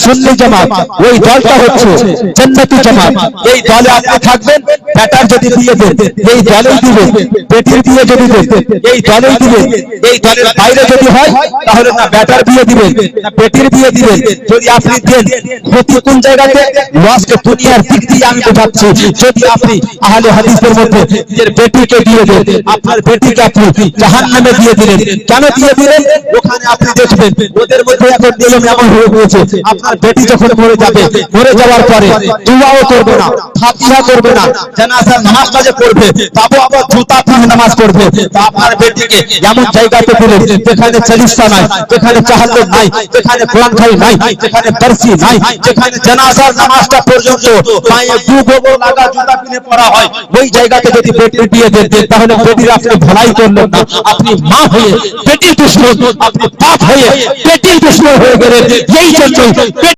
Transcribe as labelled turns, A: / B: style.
A: সুন্নি জামাত, ওই দলটা হচ্ছে জান্নাতি জামাত। এই দলে আপনি থাকবেন, বেটার যদি দিয়ে দেন এই দলেই দিবেন, বেটির বিয়ে যদি দেন এই দলেই দিবেন। এই দলের বাইরে যদি হয় তাহলে না বেটার বিয়ে দিবেন না বেটির বিয়ে দিবেন। যদি আপনি দেন ক্ষতি কোন জায়গাতে, লসকে দুনিয়ার দিক দিয়ে আমি বোঝাচ্ছি। যদি আপনি আহলে হাদিসের মধ্যে নিজের বেটিকে দিয়ে দেন, আপনার বেটিকে আপনি জাহান্নামে দিয়ে দিলেন। কেন দিয়ে দিলেন? ওখানে আপনি দেখবেন ওদের মধ্যে এখন নিয়ম এমন হয়ে গিয়েছে, আপনার বেটি যখন মরে যাবে, মরে যাওয়ার পরে দুআও করবে না, ফাতিহা করবে না, জানাজার নামাজটা যে পড়বে তাও আবার জুতা পরে নামাজ পড়বে। তা আপনার বেটিকে এমন জায়গাতে দিলেন যেখানে চালিশা নাই, যেখানে চাহাল্লুম নাই, যেখানে কোরআন খানি নাই, যেখানে দর্শি নাই, যেখানে জানাজার নামাজটা পর্যন্ত পায়ে দু গোবর লাগা জুতা কিনে পড়া হয়, ওই জায়গাতে যদি বেটি দিয়ে দেন তাহলে বেটির আপনি ভলাই করলেন না, আপনি মা হয়ে বেটির দুশমন, আপনি বাপ হয়ে বেটির দুশমন হয়ে গেলেন। এই জন্যই